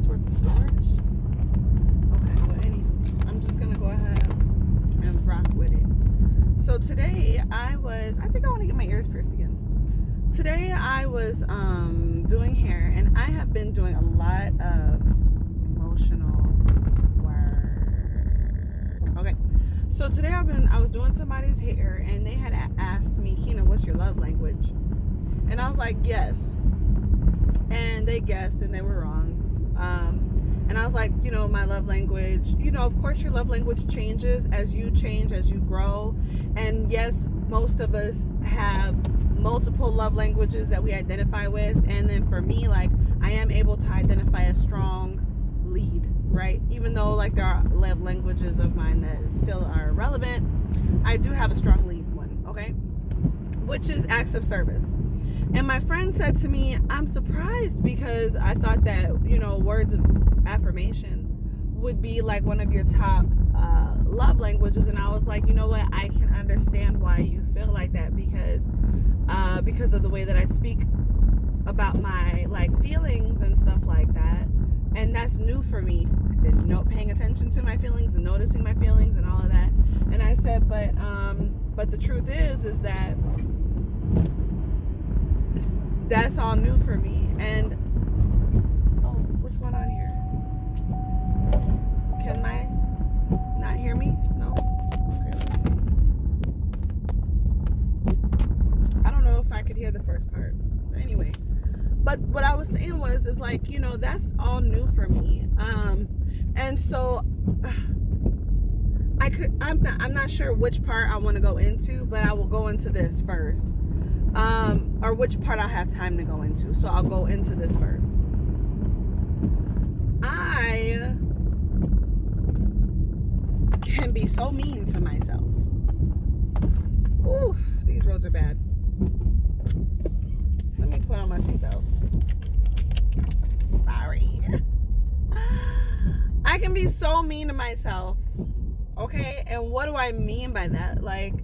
it's worth the storage. Okay, well, anywho, I'm just gonna go ahead and rock with it. So today I think I want to get my ears pierced again. Today I was doing hair, and I have been doing a lot of emotional work. Okay, so today I was doing somebody's hair, and they had asked me, Kina, what's your love language? And I was like, yes. And they guessed, and they were wrong. And I was like, my love language, of course your love language changes as you change, as you grow. And yes, most of us have multiple love languages that we identify with. And then for me, like, I am able to identify a strong lead, right? Even though, like, there are love languages of mine that still are relevant, I do have a strong lead one, okay? Which is acts of service. And my friend said to me, I'm surprised, because I thought that, words of affirmation would be like one of your top love languages. And I was like, you know what? I can understand why you feel like that, because of the way that I speak about my feelings and stuff like that. And that's new for me, and paying attention to my feelings and noticing my feelings and all of that. And I said, but the truth is that that's all new for me. And what's going on here? Can I not hear me? No? Okay, let me see. I don't know if I could hear the first part. But anyway. But what I was saying was, that's all new for me. And so I'm not sure which part I want to go into, but I will go into this first. Or which part I have time to go into. So I'll go into this first. I can be so mean to myself. Ooh, these roads are bad. Let me put on my seatbelt. Sorry. I can be so mean to myself. Okay? And what do I mean by that? Like,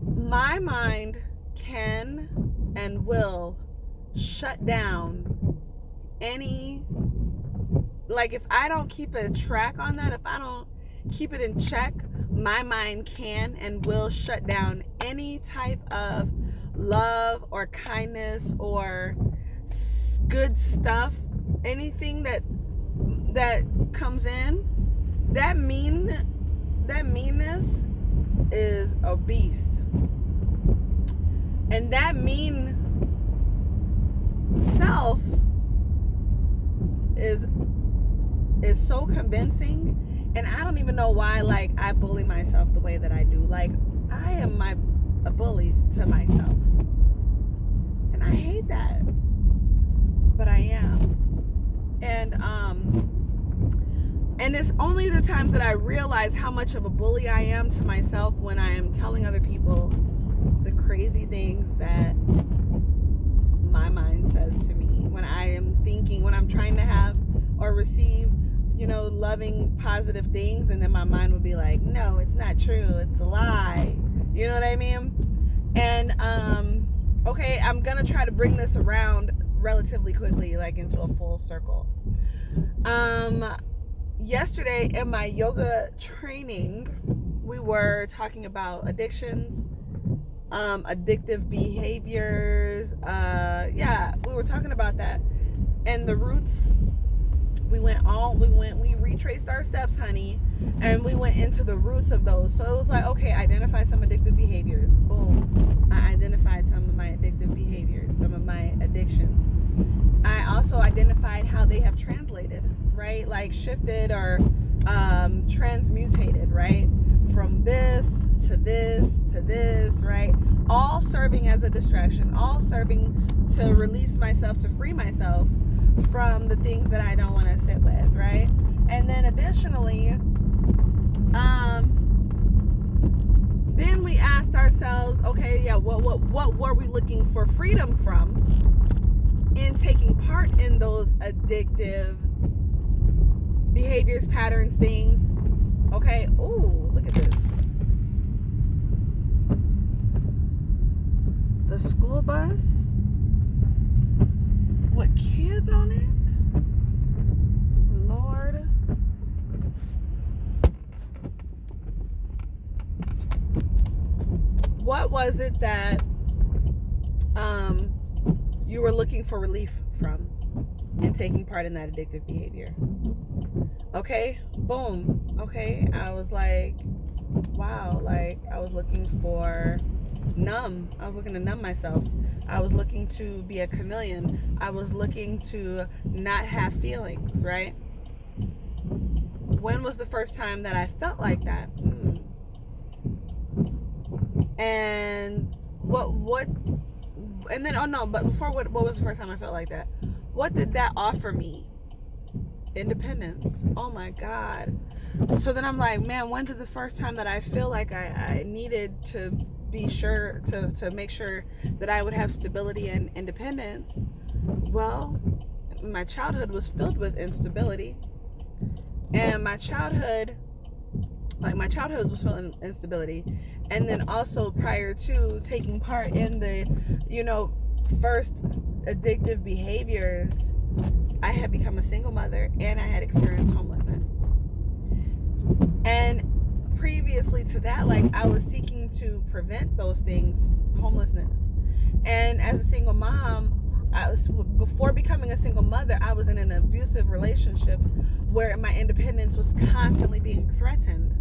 my mind can and will shut down any, if I don't keep a track on that, if I don't keep it in check, my mind can and will shut down any type of love or kindness or good stuff, anything that comes in. That meanness is a beast. And that mean self is so convincing. And I don't even know why, I bully myself the way that I do. I am a bully to myself. And I hate that. But I am. And it's only the times that I realize how much of a bully I am to myself when I am telling other people the crazy things that my mind says to me. When I'm trying to have or receive, loving, positive things, and then my mind would be like, no, it's not true, it's a lie. You know what I mean? And okay, I'm gonna try to bring this around relatively quickly, into a full circle. Yesterday in my yoga training, we were talking about addictions, addictive behaviors. We were talking about that, and the roots. We retraced our steps, honey, and we went into the roots of those. So it was like, okay, identify some addictive behaviors. Boom. I identified some of my addictive behaviors, some of my addictions. I also identified how they have translated, right? Shifted or transmutated, right? From this to this to this, right? All serving as a distraction, all serving to release myself, to free myself from the things that I don't want to sit with, right? And then additionally, then we asked ourselves, okay, yeah, what were we looking for freedom from in taking part in those addictive behaviors, patterns, things? Okay, ooh, look at this. The school bus with kids on it. what was it that you were looking for relief from in taking part in that addictive behavior? Okay, boom. Okay, I was like, wow, like I was looking for numb. I was looking to numb myself. I was looking to be a chameleon. I was looking to not have feelings, right? When was the first time that I felt like that? And and then, oh no, but before, what was the first time I felt like that? What did that offer me? Independence. Oh my God. So then I'm like, man, when did the first time that I feel like I needed to be sure to make sure that I would have stability and independence? Well, my childhood was filled with instability. And my childhood was filled with instability. And then also prior to taking part in the, first addictive behaviors, I had become a single mother and I had experienced homelessness. And previously to that, like, I was seeking to prevent those things, homelessness. And as a single mom, before becoming a single mother, I was in an abusive relationship where my independence was constantly being threatened.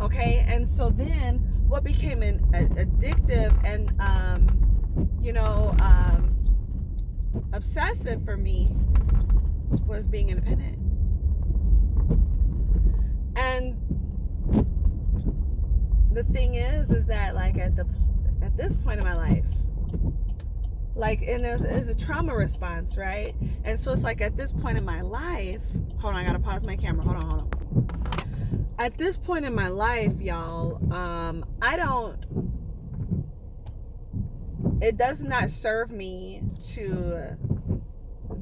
Okay, and so then what became an addictive and obsessive for me was being independent. And the thing is that, like, at this point in my life, like, and there's a trauma response, right? And so it's like, at this point in my life, hold on, I gotta pause my camera. Hold on. At this point in my life, y'all, it does not serve me to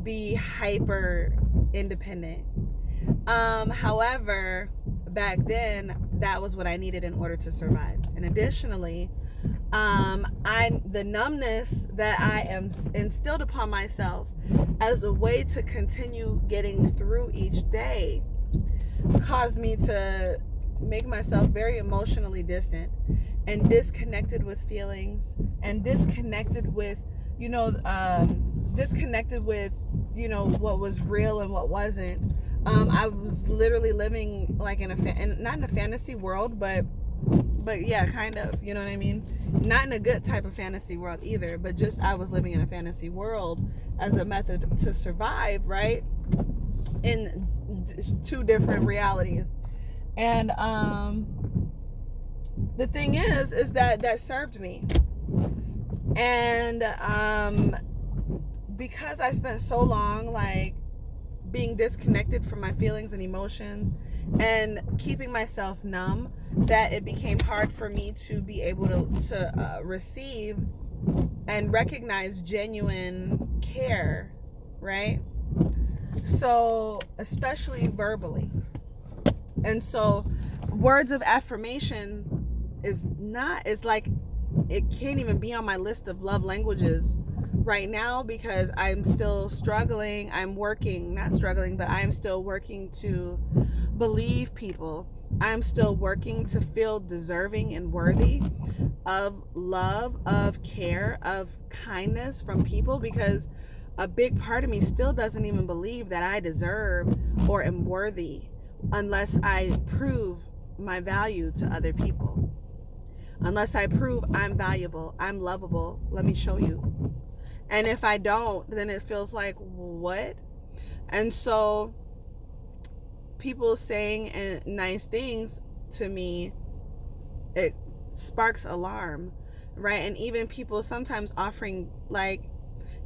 be hyper independent. However, back then, that was what I needed in order to survive. And additionally, the numbness that I am instilled upon myself as a way to continue getting through each day caused me to make myself very emotionally distant and disconnected with feelings and disconnected with what was real and what wasn't. I was literally living like not in a fantasy world, but yeah, kind of, you know what I mean? Not in a good type of fantasy world either, but just I was living in a fantasy world as a method to survive, right? In two different realities. And the thing is that served me. And because I spent so long, like, being disconnected from my feelings and emotions and keeping myself numb, that it became hard for me to be able to receive and recognize genuine care, right? So, especially verbally. And so words of affirmation is like, it can't even be on my list of love languages right now, because I'm still struggling. I'm still working to believe people. I'm still working to feel deserving and worthy of love, of care, of kindness from people, because a big part of me still doesn't even believe that I deserve or am worthy unless I prove my value to other people. Unless I prove I'm valuable, I'm lovable, let me show you. And if I don't, then it feels like, what? And so people saying nice things to me, it sparks alarm, right? And even people sometimes offering, like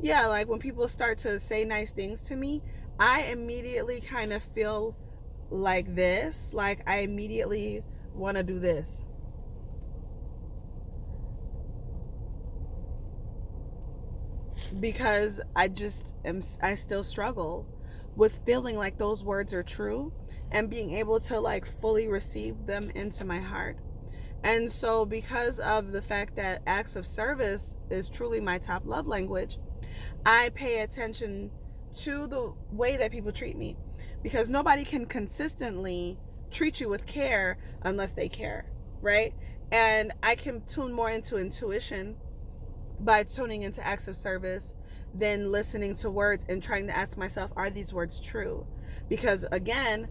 when people start to say nice things to me, I immediately kind of feel like this, like I immediately want to do this. Because I still struggle with feeling like those words are true and being able to, like, fully receive them into my heart. And so, because of the fact that acts of service is truly my top love language, I pay attention to the way that people treat me, because nobody can consistently treat you with care unless they care, right? And I can tune more into intuition by tuning into acts of service than listening to words and trying to ask myself, are these words true? Because again,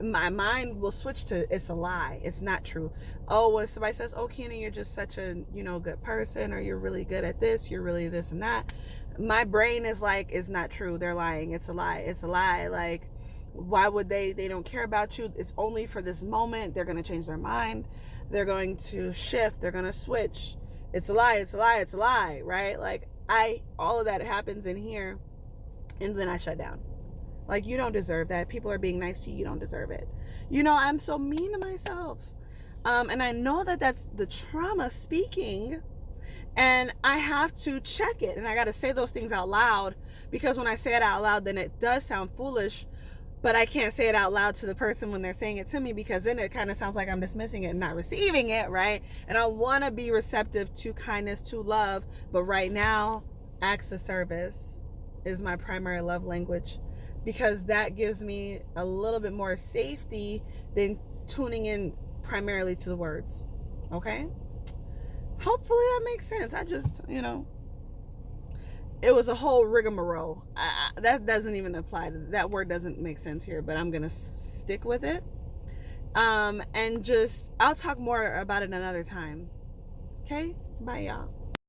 my mind will switch to, it's a lie, it's not true. Oh, when somebody says, oh, Keena, you're just such a good person, or you're really good at this, you're really this and that, my brain is like, it's not true, they're lying, it's a lie, it's a lie. Like, why would they don't care about you, it's only for this moment, they're going to change their mind, they're going to shift, they're going to switch, it's a lie, it's a lie, it's a lie, right? Like, all of that happens in here, and then I shut down. Like, you don't deserve that. People are being nice to you. You don't deserve it. I'm so mean to myself. And I know that that's the trauma speaking. And I have to check it. And I got to say those things out loud. Because when I say it out loud, then it does sound foolish. But I can't say it out loud to the person when they're saying it to me. Because then it kind of sounds like I'm dismissing it and not receiving it, right? And I want to be receptive to kindness, to love. But right now, acts of service is my primary love language, because that gives me a little bit more safety than tuning in primarily to the words. Okay? Hopefully that makes sense. I just, it was a whole rigmarole. That doesn't even apply. That word doesn't make sense here, but I'm going to stick with it. And just, I'll talk more about it another time. Okay? Bye, y'all.